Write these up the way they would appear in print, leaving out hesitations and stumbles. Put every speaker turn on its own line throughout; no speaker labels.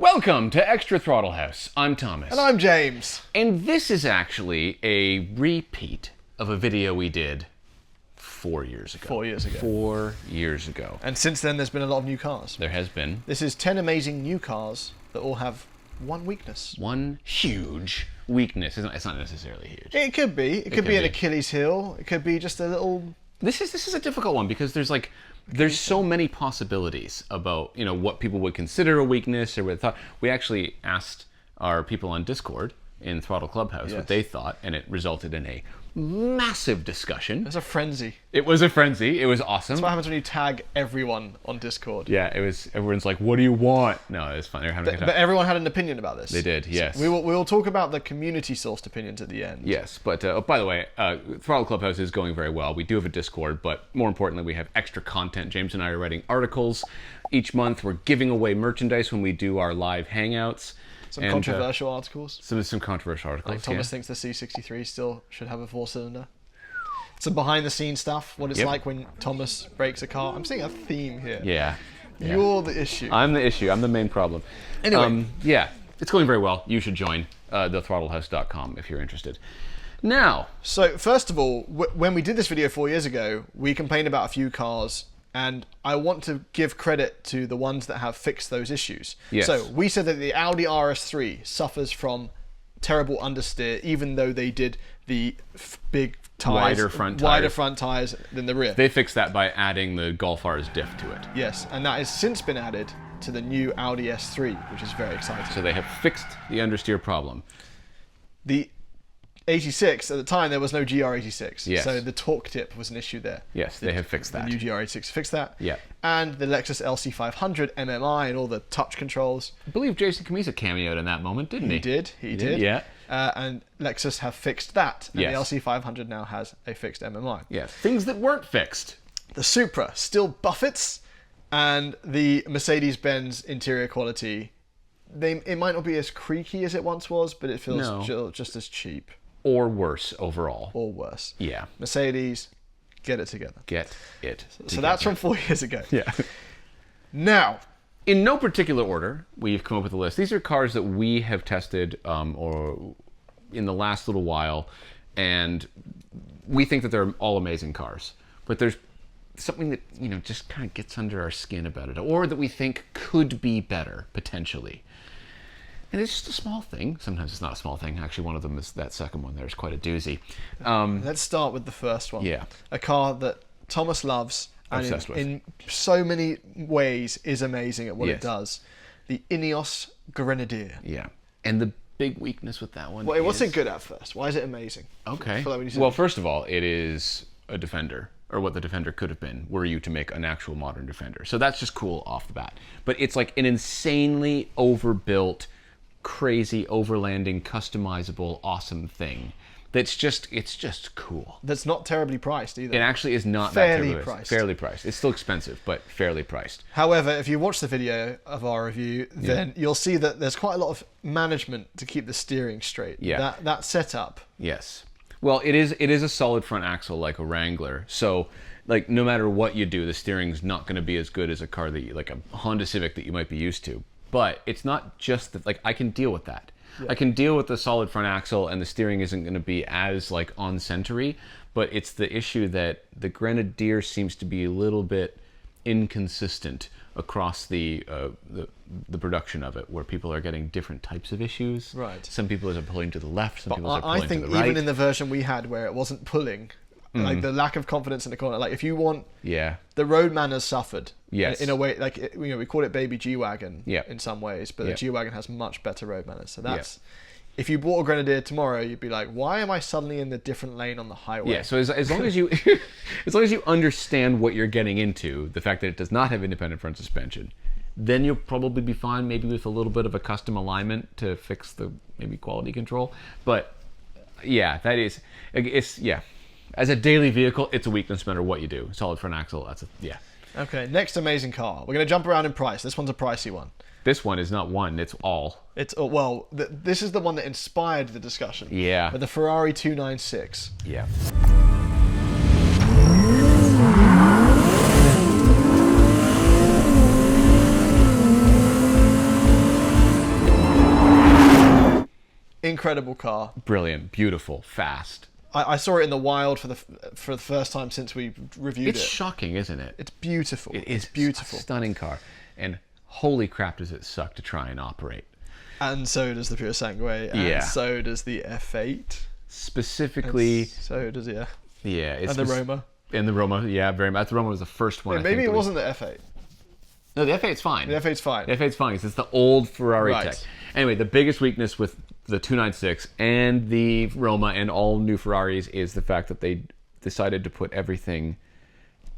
Welcome to Extra Throttle House. I'm Thomas.
And I'm James.
And this is actually a repeat of a video we did 4 years ago.
4 years ago.
4 years ago.
And since then, there's been a lot of new cars.
There has been.
This is 10 amazing new cars that all have one weakness.
One huge weakness. It's not necessarily huge.
It could be. It could be an Achilles heel. It could be just a little...
This is a difficult one because there's so many possibilities about what people would consider a weakness or what they thought. We actually asked our people on Discord in Throttle Clubhouse what they thought, and it resulted in a massive discussion.
It was a frenzy.
It was a frenzy. It was awesome.
That's what happens when you tag everyone on Discord.
Yeah, it was. Everyone's like, "What do you want?" No, it was fun. They were having a good time.
But everyone had an opinion about this.
They did. Yes.
So we will talk about the community-sourced opinions at the end.
Yes, but by the way, Throttle Clubhouse is going very well. We do have a Discord, but more importantly, we have extra content. James and I are writing articles each month. We're giving away merchandise when we do our live hangouts.
Some controversial articles.
Some controversial articles.
Like Thomas thinks the C63 still should have a 4-cylinder. Some behind-the-scenes stuff. What it's like when Thomas breaks a car. I'm seeing a theme here.
Yeah.
You're the issue.
I'm the issue. I'm the main problem.
Anyway.
Yeah, it's going very well. You should join thethrottlehouse.com if you're interested. Now.
So, first of all, when we did this video 4 years ago, we complained about a few cars, and I want to give credit to the ones that have fixed those issues.
Yes.
So, we said that the Audi RS3 suffers from terrible understeer, even though they did the big tires, wider front tires than the rear.
They fixed that by adding the Golf R's diff to it.
Yes, and that has since been added to the new Audi S3, which is very exciting.
So they have fixed the understeer problem.
The 86, at the time, there was no GR86.
Yes.
So the torque tip was an issue there.
Yes, they have fixed that.
The new GR86 fixed that.
Yeah.
And the Lexus LC500 MMI and all the touch controls.
I believe Jason Camisa cameoed in that moment, didn't he?
He did.
Yeah.
And Lexus have fixed that. And
Yes.
the LC500 now has a fixed MMI.
Yeah, things that weren't fixed.
The Supra still buffets, and the Mercedes-Benz interior quality, it might not be as creaky as it once was, but it feels just as cheap.
Or worse overall.
Or worse.
Yeah.
Mercedes, get it together.
Get it together.
So that's from 4 years ago.
Yeah.
Now,
in no particular order, we've come up with a list. These are cars that we have tested or in the last little while, and we think that they're all amazing cars. But there's something that just kind of gets under our skin about it, or that we think could be better potentially. And it's just a small thing. Sometimes it's not a small thing. Actually, one of them is that second one. There's quite a doozy.
Let's start with the first one.
Yeah.
A car that Thomas loves and in so many ways is amazing at what it does. The Ineos Grenadier.
Yeah. And the big weakness with that one
what's it good at first? Why is it amazing?
Okay. Well, first of all, it is a Defender, or what the Defender could have been, were you to make an actual modern Defender. So that's just cool off the bat. But it's like an insanely overbuilt, crazy, overlanding, customizable, awesome thing. It's just cool.
That's not terribly priced either.
It actually is not
fairly
that
priced.
Fairly priced. It's still expensive, but fairly priced.
However, if you watch the video of our review, then you'll see that there's quite a lot of management to keep the steering straight.
Yeah.
That setup.
Yes. Well, it is a solid front axle like a Wrangler. So, like, no matter what you do, the steering's not going to be as good as a car like a Honda Civic that you might be used to. But it's not just that, like, I can deal with that. Yeah. I can deal with the solid front axle, and the steering isn't going to be as, like, on-centery, but it's the issue that the Grenadier seems to be a little bit inconsistent across the production of it, where people are getting different types of issues.
Right.
Some people are pulling to the left, some people are pulling to the right.
I think even in the version we had where it wasn't pulling, like the lack of confidence in the corner, like if you want, the road manners suffered.
Yes.
In a way, like we call it baby G-Wagon in some ways, but the
Yep.
G-Wagon has much better road manners. So that's, if you bought a Grenadier tomorrow, you'd be like, why am I suddenly in the different lane on the highway?
Yeah. So as long as you as long as you understand what you're getting into, the fact that it does not have independent front suspension, then you'll probably be fine. Maybe with a little bit of a custom alignment to fix the maybe quality control. But yeah, as a daily vehicle, it's a weakness no matter what you do. Solid front axle,
Okay, next amazing car. We're going to jump around in price. This one's a pricey one.
This one is not one, it's all.
This is the one that inspired the discussion.
Yeah.
But the Ferrari 296.
Yeah.
incredible car.
Brilliant, beautiful, fast.
I saw it in the wild for the first time since we reviewed it.
It's shocking, isn't it?
It's beautiful.
It's
beautiful.
A stunning car. And holy crap does it suck to try and operate.
And so does the Pure Sangue. And so does the F8.
Specifically.
And so does
Yeah.
And the Roma.
And the Roma, yeah, very much. The Roma was the first one.
Yeah, maybe it wasn't the F8.
No, the F8's fine.
The F8's fine.
The F8's fine. It's the old Ferrari tech. Anyway, the biggest weakness with the 296 and the Roma and all new Ferraris is the fact that they decided to put everything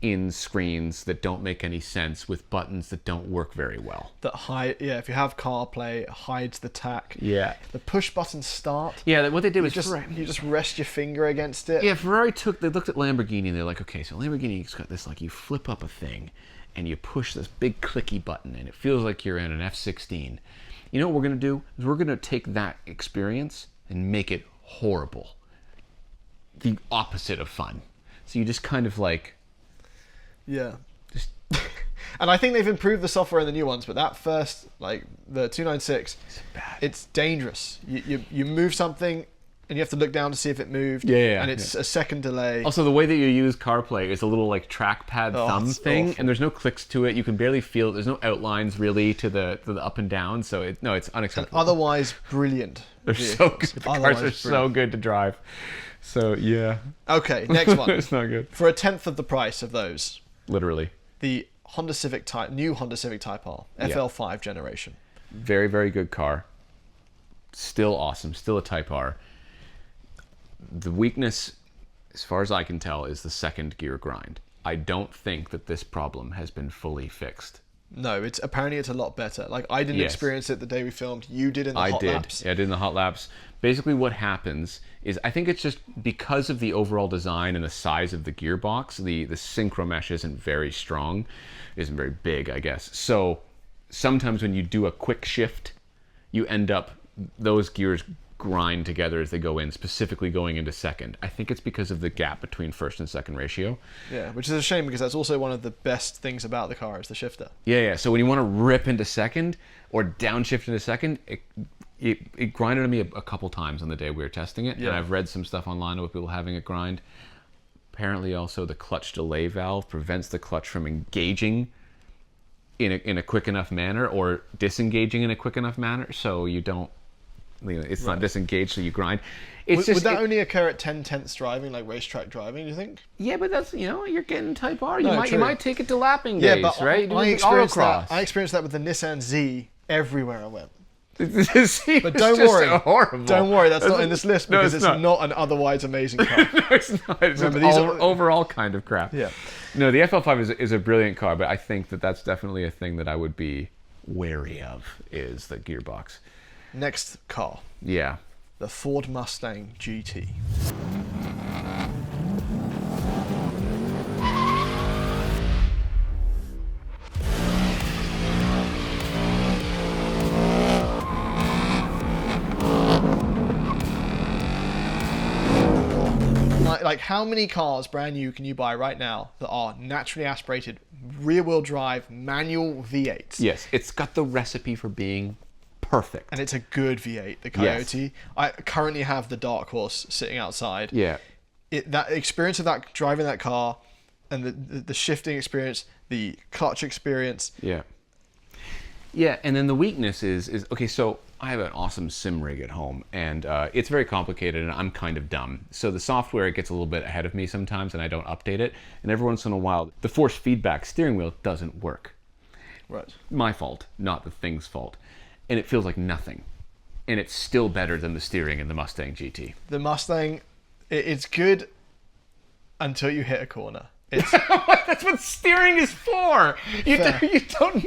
in screens that don't make any sense with buttons that don't work very well.
That hide, if you have CarPlay, it hides the tack.
Yeah.
The push button start.
Yeah, what they did was
you just rest your finger against it.
Yeah, they looked at Lamborghini and they're like, okay, so Lamborghini's got this, like, you flip up a thing and you push this big clicky button and it feels like you're in an F-16. You know what we're going to do? Is we're going to take that experience and make it horrible. The opposite of fun. So you just kind of like...
Yeah. And I think they've improved the software in the new ones, but that first, like, the 296, it's dangerous. You move something and you have to look down to see if it moved. And it's a second delay.
Also, the way that you use CarPlay is a little like trackpad thumb thing, and there's no clicks to it. You can barely feel it. There's no outlines really to the up and down, so it's unacceptable.
And otherwise brilliant.
They're so good. The cars are so good to drive. So yeah.
Okay, next one.
It's not good.
For a tenth of the price of those.
Literally.
The new Honda Civic Type R, FL5 generation.
Very, very good car. Still awesome. Still a Type R. The weakness, as far as I can tell, is the second gear grind. I don't think that this problem has been fully fixed.
No, apparently it's a lot better. Like, I didn't experience it the day we filmed. You did in the hot laps.
Yeah, I did in the hot laps. Basically what happens is, I think it's just because of the overall design and the size of the gearbox, the synchro mesh isn't very strong, isn't very big, I guess. So sometimes when you do a quick shift, you end up, those gears grind together as they go in, specifically going into second. I think it's because of the gap between first and second ratio.
Yeah, which is a shame because that's also one of the best things about the car is the shifter.
Yeah. So when you want to rip into second or downshift into second, it grinded on me a couple times on the day we were testing it, and I've read some stuff online about people having it grind. Apparently also the clutch delay valve prevents the clutch from engaging in a quick enough manner or disengaging in a quick enough manner, so you don't, it's not disengaged, so you grind. Would
that only occur at 10/10ths driving, like racetrack driving, do you think?
Yeah, but that's, you're getting Type R. You might take it to lapping days,
but
right?
I experienced that with the Nissan Z everywhere I went.
But
don't worry.
Horrible.
Don't worry, that's not in this list because it's not an otherwise amazing car.
No, it's not. It's overall kind of crap.
Yeah.
No, the FL5 is a brilliant car, but I think that's definitely a thing that I would be wary of, is the gearbox.
Next car.
Yeah.
The Ford Mustang GT. Like, how many cars brand new can you buy right now that are naturally aspirated, rear-wheel drive, manual V8s?
Yes, it's got the recipe for being perfect.
And it's a good V8, the Coyote. Yes. I currently have the Dark Horse sitting outside.
Yeah.
That experience of that driving that car and the shifting experience, the clutch experience.
Yeah. Yeah, and then the weakness is okay, so I have an awesome sim rig at home, and it's very complicated, and I'm kind of dumb. So the software gets a little bit ahead of me sometimes, and I don't update it. And every once in a while, the force feedback steering wheel doesn't work.
Right.
My fault, not the thing's fault. And it feels like nothing. And it's still better than the steering in the Mustang GT.
The Mustang, it's good until you hit a corner.
That's what steering is for. You don't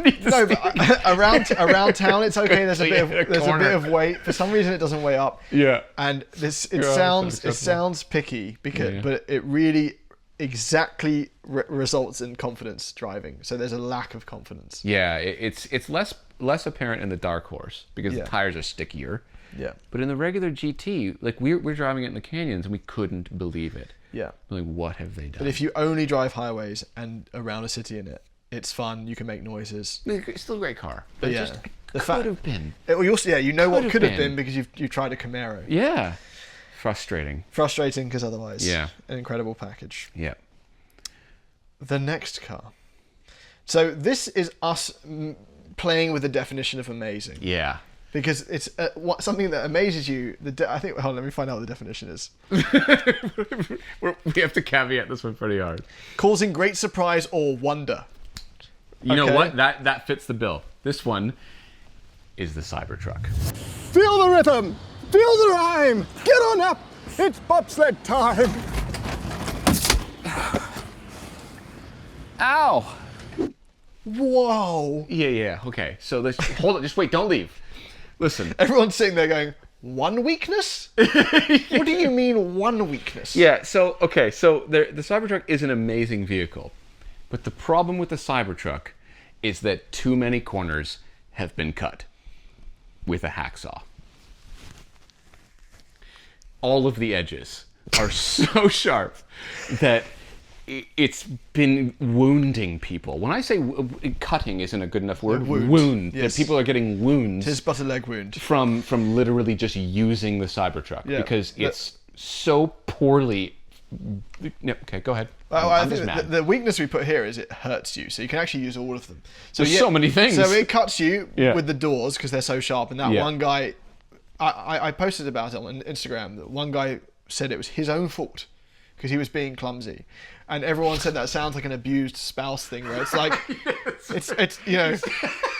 need the steering.
But around town it's okay. There's a bit of weight. For some reason it doesn't weigh up.
Yeah.
And it sounds picky but it really exactly results in confidence driving. So there's a lack of confidence.
Yeah, it's less apparent in the Dark Horse because the tires are stickier.
Yeah.
But in the regular GT, like we're driving it in the canyons and we couldn't believe it.
Yeah.
Like, what have they done?
But if you only drive highways and around a city in it, it's fun. You can make noises.
It's still a great car. But I Could have been.
You know what could have
been.
been because you've tried a Camaro.
Yeah. Frustrating.
Frustrating because otherwise,
Yeah.
an incredible package.
Yeah.
The next car. So this is us playing with the definition of amazing.
Yeah.
Because it's something that amazes you. I think. Hold on, let me find out what the definition is.
We have to caveat this one pretty hard.
Causing great surprise or wonder.
You know what? That fits the bill. This one is the Cybertruck.
Feel the rhythm! Feel the rhyme! Get on up! It's bobsled time!
Ow!
Whoa!
Yeah. Okay. So let's hold on. Just wait. Don't leave. Listen.
Everyone's sitting there going, one weakness? What do you mean one weakness?
Yeah. So okay. So the Cybertruck is an amazing vehicle, but the problem with the Cybertruck is that too many corners have been cut with a hacksaw. All of the edges are so sharp that it's been wounding people. When I say cutting isn't a good enough word, wound.
Yes.
That people are getting wounds.
Tis but a leg wound.
From literally just using the Cybertruck because it's so poorly. No, okay, go ahead.
I think the weakness we put here is it hurts you, so you can actually use all of them. So
There's so many things.
So it cuts you with the doors because they're so sharp, and that one guy, I posted about it on Instagram. That one guy said it was his own fault because he was being clumsy, and everyone said that sounds like an abused spouse thing, where it's like, it's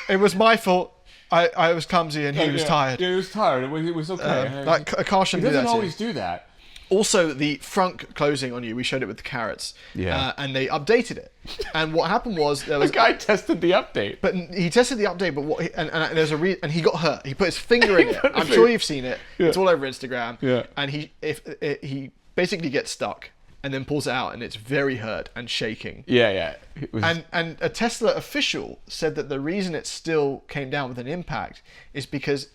it was my fault. I was clumsy and he was tired.
Yeah, he was tired. It was okay.
Like Karston
he doesn't always do that.
Also, the front closing on you, we showed it with the carrots, and they updated it. And what happened was there was
the guy tested the update,
but he tested the update. But and there's and he got hurt. He put his finger in it. I'm sure you've seen it. Yeah. It's all over Instagram.
Yeah.
And he basically gets stuck and then pulls it out, and it's very hurt and shaking.
Yeah.
And a Tesla official said that the reason it still came down with an impact is because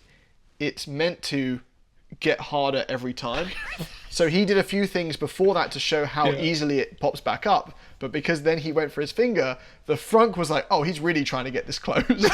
it's meant to get harder every time. So he did a few things before that to show how easily it pops back up. But because then he went for his finger, the frunk was like, oh, he's really trying to get this closed.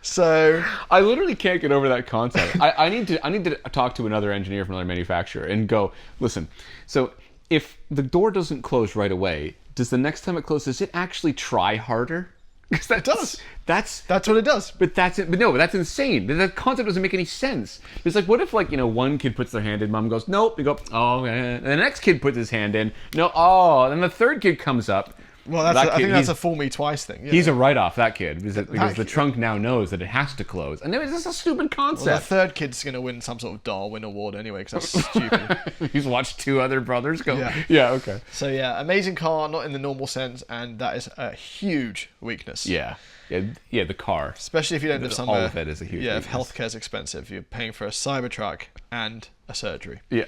So
I literally can't get over that concept. I need to talk to another engineer from another manufacturer and go, listen, so if the door doesn't close right away, does the next time it closes, does it actually try harder? Because that does. That's
what it does.
But that's it. But no, that's insane. That concept doesn't make any sense. It's like, what if one kid puts their hand in, mom goes, nope. You go, oh, and the next kid puts his hand in, no, oh, and the third kid comes up.
Well, I think that's a fool me twice thing.
He's a write-off, that kid, because the trunk now knows that it has to close. And it's just a stupid concept.
Well, the third kid's going to win some sort of Darwin Award anyway, because that's stupid.
He's watched two other brothers go.
Yeah,
okay.
So yeah, amazing car, not in the normal sense, and that is a huge weakness.
Yeah, the car.
Especially if you don't live somewhere.
All of it is a huge weakness.
If healthcare's expensive, you're paying for a Cybertruck and a surgery.
Yeah.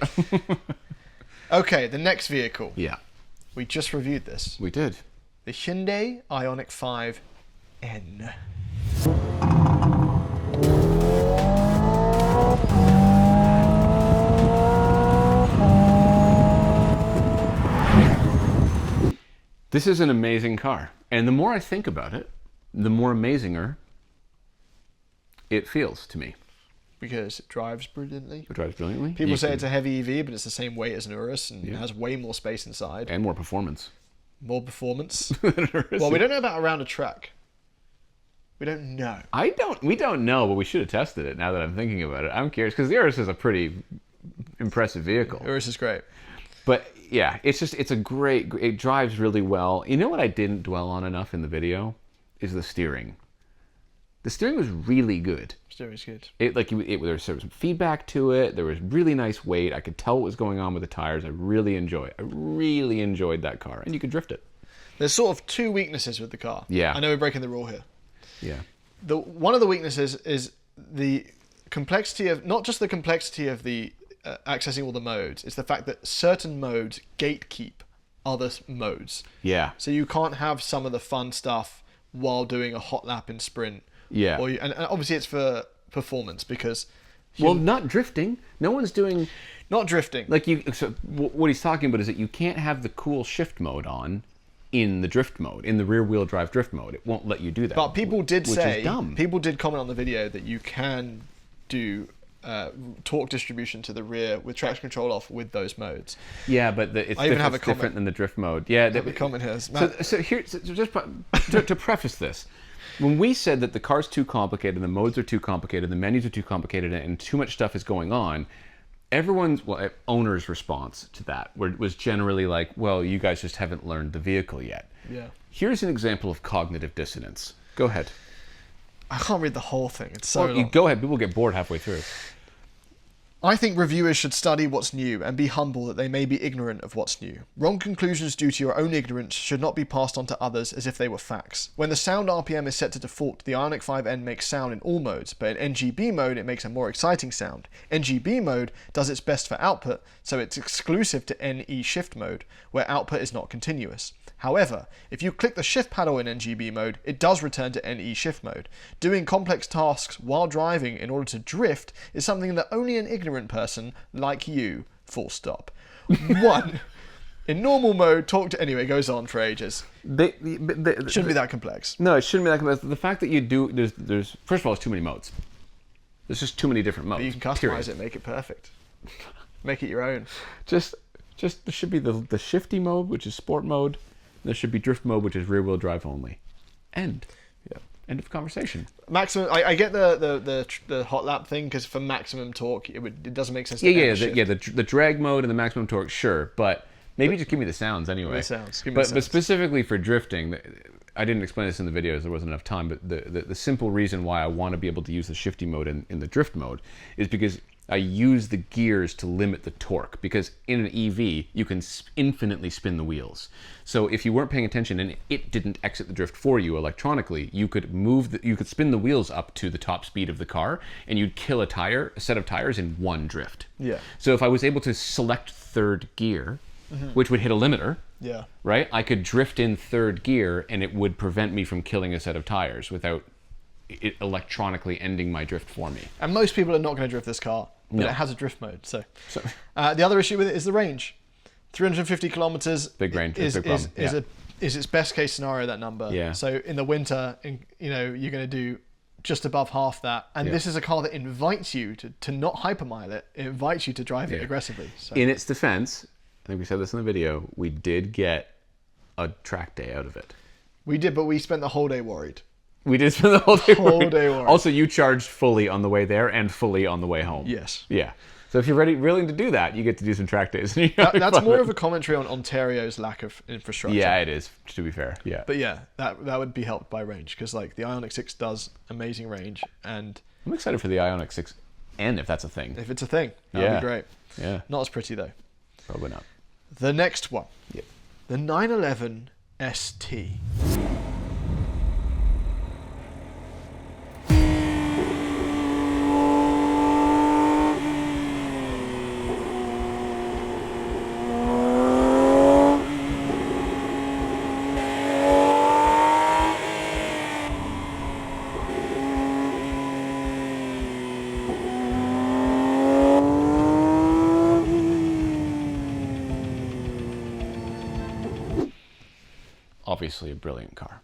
Okay, the next vehicle.
Yeah.
We just reviewed this.
We did.
The Hyundai Ioniq 5N.
This is an amazing car. And the more I think about it, the more amazinger it feels to me.
Because it drives brilliantly.
It drives brilliantly.
People say it's a heavy EV, but it's the same weight as an Urus and it has way more space inside.
And more performance.
More performance. Well, we don't know about around a track. We don't know.
We don't know, but we should have tested it now that I'm thinking about it. I'm curious, because the Urus is a pretty impressive vehicle.
Urus is great.
But yeah, it drives really well. You know what I didn't dwell on enough in the video? Is the steering. The steering was really good.
Steering's good.
There was some feedback to it. There was really nice weight. I could tell what was going on with the tires. I really enjoyed that car. And you could drift it.
There's sort of two weaknesses with the car.
Yeah.
I know we're breaking the rule here.
Yeah.
One of the weaknesses is the complexity of, not just the complexity of the accessing all the modes, it's the fact that certain modes gatekeep other modes.
Yeah.
So you can't have some of the fun stuff while doing a hot lap in sprint.
Yeah.
And obviously it's for performance because...
not drifting. No one's doing...
Not drifting.
So what he's talking about is that you can't have the cool shift mode on in the drift mode, in the rear-wheel drive drift mode. It won't let you do that.
But people did
which
say,
is dumb.
people did comment on the video that you can do torque distribution to the rear with traction control off with those modes.
Yeah, but it's
I even have a
different
comment.
than the drift mode. Yeah,
The comment here is,
so just to preface this, when we said that the car's too complicated, the modes are too complicated, the menus are too complicated, and too much stuff is going on, owner's response to that was generally like, well, you guys just haven't learned the vehicle yet.
Yeah.
Here's an example of cognitive dissonance. Go ahead.
I can't read the whole thing. It's so long.
Go ahead. People get bored halfway through.
I think reviewers should study what's new and be humble that they may be ignorant of what's new. Wrong conclusions due to your own ignorance should not be passed on to others as if they were facts. When the sound RPM is set to default, the Ioniq 5N makes sound in all modes, but in NGB mode it makes a more exciting sound. NGB mode does its best for output, so it's exclusive to NE shift mode, where output is not continuous. However, if you click the shift paddle in NGB mode, it does return to NE shift mode. Doing complex tasks while driving in order to drift is something that only an ignorant person like you, full stop. 1. In normal mode, anyway, it goes on for ages. It shouldn't be that complex.
No, it shouldn't be that complex. The fact that you do, there's first of all, there's too many modes. There's just too many different modes.
But you can customize it, make it perfect. Make it your own.
Just there should be the shifty mode, which is sport mode. There should be drift mode, which is rear-wheel drive only. End.
Yeah.
End of conversation.
Maximum. I get the hot lap thing because for maximum torque, it doesn't make sense.
The drag mode and the maximum torque, sure, but maybe just give me the sounds anyway.
The sounds.
But specifically for drifting, I didn't explain this in the videos. There wasn't enough time. But the simple reason why I want to be able to use the shifty mode in the drift mode is because I use the gears to limit the torque, because in an EV you can infinitely spin the wheels. So if you weren't paying attention and it didn't exit the drift for you electronically, you could spin the wheels up to the top speed of the car, and you'd kill a set of tires in one drift.
Yeah.
So if I was able to select third gear, which would hit a limiter,
yeah,
right? I could drift in third gear, and it would prevent me from killing a set of tires without it electronically ending my drift for me.
And most people are not going to drift this car. But
No.
it has a drift mode. So the other issue with it is the range. 350 kilometers.
Big range.
Is
big problem.
is its best case scenario, that number.
Yeah.
So in the winter, you're going to do just above half that. And this is a car that invites you to not hypermile it. It invites you to drive it aggressively. So.
In its defense, I think we said this in the video, we did get a track day out of it.
We did, but we spent the whole day worried.
We did spend the whole day worried.
worried.
Also, you charged fully on the way there and fully on the way home.
Yes.
Yeah. So if you're willing to do that, you get to do some track days.
That's more of a commentary on Ontario's lack of infrastructure.
Yeah, it is, to be fair. Yeah.
But yeah, that would be helped by range, because like the Ioniq 6 does amazing range, and
I'm excited for the Ioniq 6N, if that's a thing.
if it's a thing, that'd
Yeah.
be great.
Yeah.
Not as pretty though.
Probably not.
The next one.
Yep.
The 911 ST.
Obviously a brilliant car.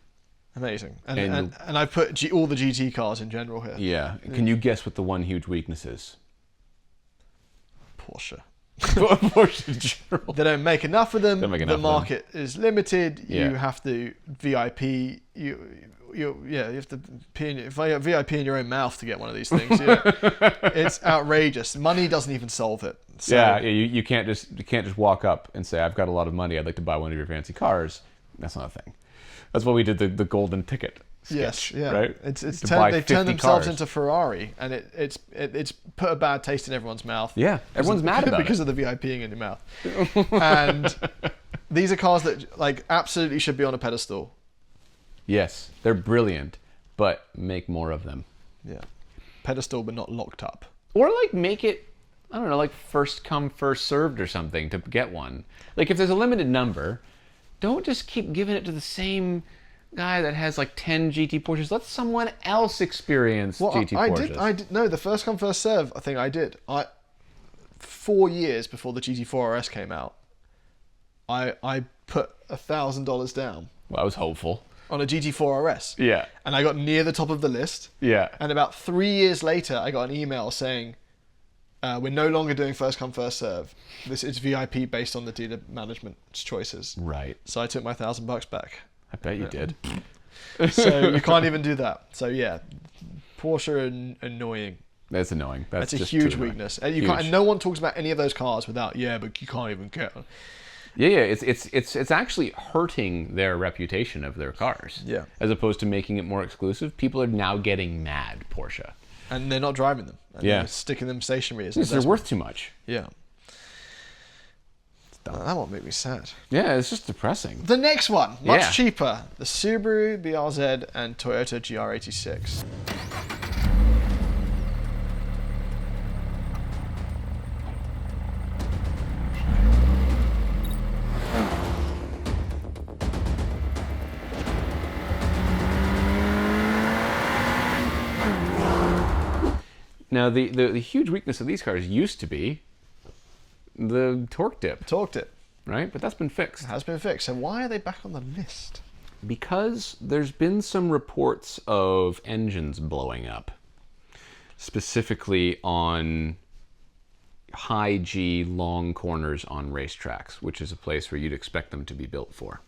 Amazing. And I put all the GT cars in general here.
Yeah. Can you guess what the one huge weakness is?
Porsche.
Porsche in general.
They don't make enough of them.
Don't make
The
enough of them.
market is limited.
Yeah.
You have to VIP. You have to VIP in your own mouth to get one of these things. It's outrageous. Money doesn't even solve it. So,
Yeah, you can't just walk up and say, I've got a lot of money, I'd like to buy one of your fancy cars. That's not a thing. That's why we did the golden ticket sketch,
yes, yeah.
right?
They've
To buy
turned
50
themselves
cars.
into Ferrari, and it's put a bad taste in everyone's mouth.
Yeah, everyone's mad about
because
it.
of the VIPing in your mouth. And these are cars that like absolutely should be on a pedestal.
Yes, they're brilliant, but make more of them.
Yeah, pedestal but not locked up.
Or like make it, I don't know, like first come, first served or something to get one. Like if there's a limited number, don't just keep giving it to the same guy that has like 10 GT Porsches. Let someone else experience GT Porsches.
I did. No, the first come first serve. I think I did. 4 years before the GT4 RS came out, I put $1,000 down
Well, I was hopeful.
on a GT4 RS.
Yeah.
And I got near the top of the list.
Yeah.
And about 3 years later, I got an email saying, we're no longer doing first come, first serve. This is VIP based on the dealer management's choices.
Right.
So I took my $1,000 back.
I bet you did.
So you can't even do that. So yeah, Porsche are annoying.
That's annoying.
That's a
just
huge
too annoying.
weakness. And you
Huge.
can't. And no one talks about any of those cars without, but you can't even get them.
Yeah, it's actually hurting their reputation of their cars.
Yeah.
As opposed to making it more exclusive. People are now getting mad, Porsche.
And they're not driving them. And
Yeah.
they're sticking them stationary. As
Because they're
investment.
worth too much.
Yeah. That won't make me sad.
Yeah, it's just depressing.
The next one, much
Yeah.
cheaper. The Subaru BRZ and Toyota GR86.
Now, the huge weakness of these cars used to be the torque dip,
Talked it.
right? But that's been fixed.
Has been fixed. So why are they back on the list?
Because there's been some reports of engines blowing up, specifically on high G long corners on racetracks, which is a place where you'd expect them to be built for.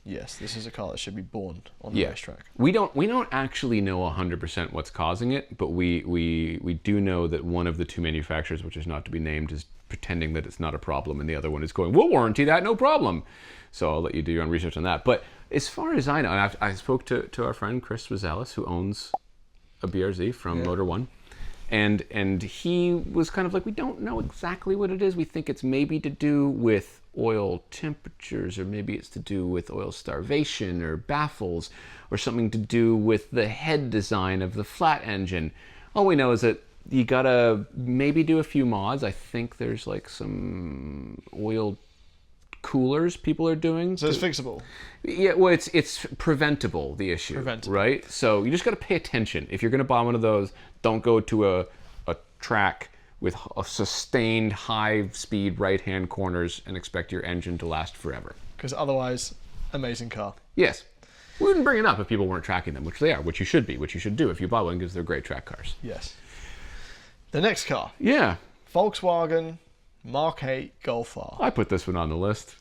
Yes, this is a car that should be born on the racetrack.
We don't actually know 100% what's causing it, but we do know that one of the two manufacturers, which is not to be named, is pretending that it's not a problem, and the other one is going, "We'll warranty that, no problem." So I'll let you do your own research on that. But as far as I know, and I spoke to our friend Chris Rosalis, who owns a BRZ from Motor One, and he was kind of like, we don't know exactly what it is. We think it's maybe to do with oil temperatures, or maybe it's to do with oil starvation or baffles, or something to do with the head design of the flat engine. All we know is that you gotta maybe do a few mods. I think there's like some oil coolers people are doing.
So it's fixable.
Yeah, well, it's preventable, the issue.
Preventable.
Right? So you just got to pay attention. If you're going to buy one of those, don't go to a track with a sustained high-speed right-hand corners and expect your engine to last forever.
Because otherwise, amazing car.
Yes. We wouldn't bring it up if people weren't tracking them, which they are, which you should be, which you should do if you buy one, because they're great track cars.
Yes. The next car,
Yeah.
Volkswagen Mark 8 Golf R.
I put this one on the list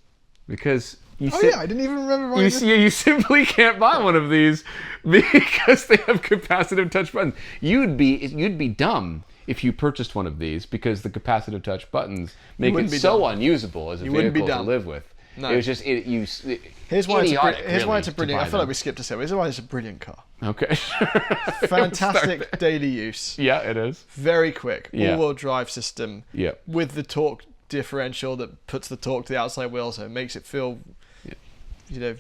because you
Oh yeah, I didn't even remember writing this.
you simply can't buy one of these because they have capacitive touch buttons. You'd be dumb if you purchased one of these, because the capacitive touch buttons make it
wouldn't be
so
dumb.
unusable as a
You wouldn't be
vehicle to
dumb.
live with.
No.
It was just
Here's why it's a brilliant. I feel like we skipped a step. Here's why it's a brilliant car.
Okay.
Fantastic daily use.
Yeah, it is.
Very quick.
Yeah.
All-wheel drive system.
Yeah.
With the torque differential that puts the torque to the outside wheel, so it makes it feel, you know,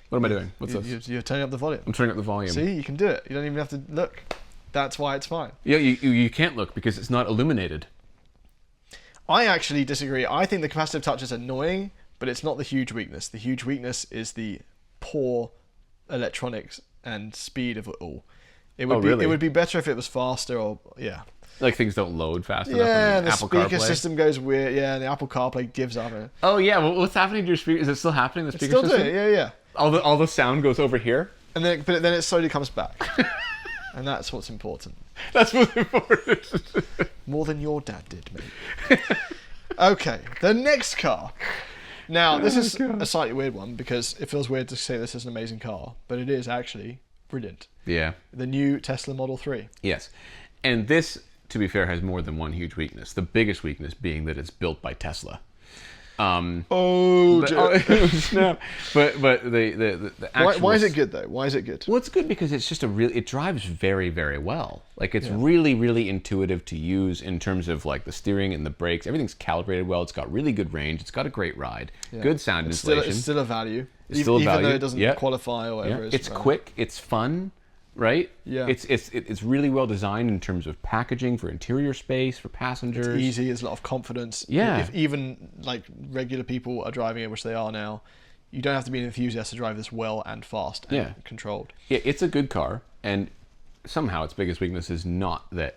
What am I doing? What's this?
you're turning up the volume.
I'm turning up the volume.
See, you can do it. You don't even have to look. That's why it's fine.
Yeah, you can't look because it's not illuminated.
I actually disagree. I think the capacitive touch is annoying, but it's not the huge weakness. The huge weakness is the poor electronics and speed of it all. It would
really?
It would be better if it was faster, or
Like things don't load fast enough.
yeah.
on
The
Apple
speaker
CarPlay.
system goes weird. Yeah, and the Apple CarPlay gives up.
Oh yeah, what's happening to your speaker? Is it still happening? The
It's
speaker
still
system?
doing it. Yeah.
All the sound goes over here.
And then, but then it slowly comes back, and that's what's important.
That's what's important.
More than your dad did, mate. Okay, the next car. Now, this is a slightly weird one because it feels weird to say this is an amazing car, but it is actually brilliant.
Yeah.
The new Tesla Model 3.
Yes. And this, to be fair, has more than one huge weakness. The biggest weakness being that it's built by Tesla. Snap. But the actual...
Why is it good though? Why is it good?
Well, it's good because it's just it drives very, very well. Like, it's really, really intuitive to use in terms of like the steering and the brakes. Everything's calibrated well. It's got really good range. It's got a great ride. Good sound insulation.
It's still a value.
It's still a
even
value.
though it doesn't qualify or whatever.
It's quick. It's fun. Right?
Yeah.
It's really well designed in terms of packaging for interior space, for passengers.
It's easy. There's a lot of confidence.
Yeah.
If even like regular people are driving it, which they are now, you don't have to be an enthusiast to drive this well and fast and controlled.
Yeah, it's a good car, and somehow its biggest weakness is not that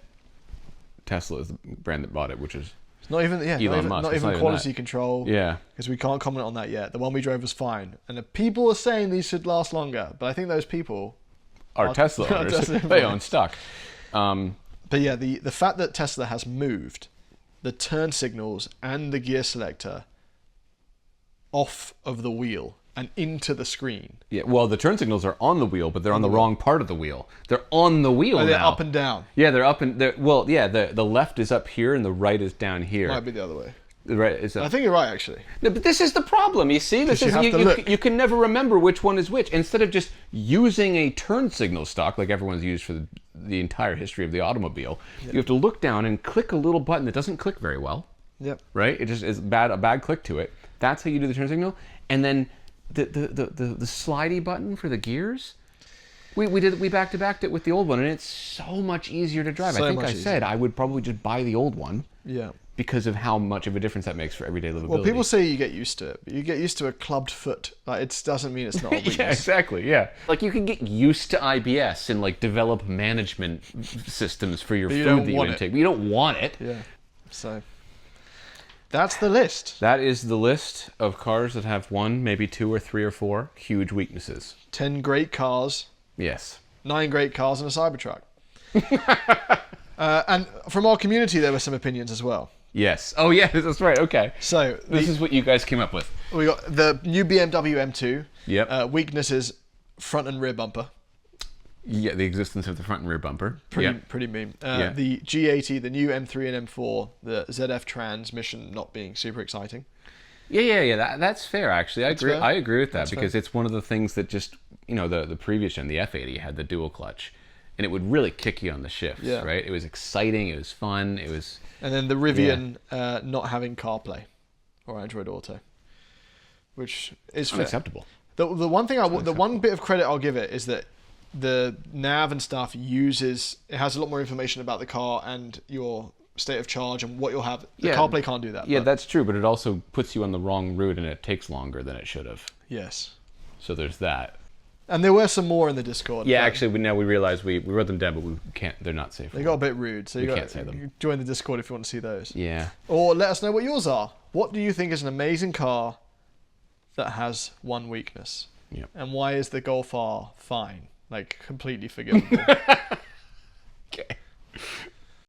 Tesla is the brand that bought it, which is
Not even
Elon Musk.
not
It's
even
not
quality
that.
control.
Yeah.
Because we can't comment on that yet. The one we drove was fine, and the people are saying these should last longer. But I think those people
Our Tesla
are
owners,
Tesla
they own
owners.
stock.
But yeah, the fact that Tesla has moved the turn signals and the gear selector off of the wheel and into the screen.
Yeah, well, the turn signals are on the wheel, but they're on the wrong part of the wheel. They're on the wheel
They're
now.
up and down.
Yeah, they're up and well, yeah. The left is up here and the right is down here.
Might be the other way.
The right is up.
I think you're right, actually.
No, but this is the problem. You see, this
You
is
have to look.
you can never remember which one is which. Instead of just using a turn signal stock like everyone's used for the entire history of the automobile, you have to look down and click a little button that doesn't click very well.
Yep.
Right? It just is a bad click to it. That's how you do the turn signal. And then the slidey button for the gears. We back to backed it with the old one, and it's so much easier to drive.
So
I think
much
I said I would probably just buy the old one.
Yeah.
Because of how much of a difference that makes for everyday livability.
Well, people say you get used to it, but you get used to a clubbed foot. Like, it doesn't mean it's not a weakness.
Yeah, exactly. Yeah, like you can get used to IBS and like develop management systems for your
you
food
don't
that you
want it.
intake. But you don't want it.
Yeah. So that's the list.
That is the list of cars that have one, maybe two or three or four huge weaknesses.
10 great cars,
Yes.
9 great cars, and a Cybertruck. And from our community, there were some opinions as well.
Yes. Oh, yeah, that's right. Okay.
So
This is what you guys came up with.
we got the new BMW M2.
Yep.
Weaknesses: front and rear bumper.
Yeah, the existence of the front and rear bumper.
Pretty mean.
Yeah.
The G80, the new M3 and M4, the ZF transmission not being super exciting.
Yeah. That's fair, actually. I agree.
fair.
I agree with that
That's
because
fair.
it's one of the things that just the previous gen, the F80, had the dual clutch, and it would really kick you on the shifts.
Yeah.
Right. It was exciting. It was fun. It was.
And then the Rivian not having CarPlay or Android Auto, which is fair.
Unacceptable.
The one thing the one bit of credit I'll give it is that the nav and stuff has a lot more information about the car and your state of charge and what you'll have. The CarPlay can't do that.
Yeah,
but
that's true, but it also puts you on the wrong route and it takes longer than it should have.
yes.
So there's that.
And there were some more in the Discord.
Yeah,
but
actually, now we realize we wrote them down, but we can't. They're not safe.
they got a bit rude. So you
can't say them.
join the Discord if you want to see those.
Yeah.
Or let us know what yours are. What do you think is an amazing car that has one weakness?
Yep.
And why is the Golf R fine? Like, completely forgivable.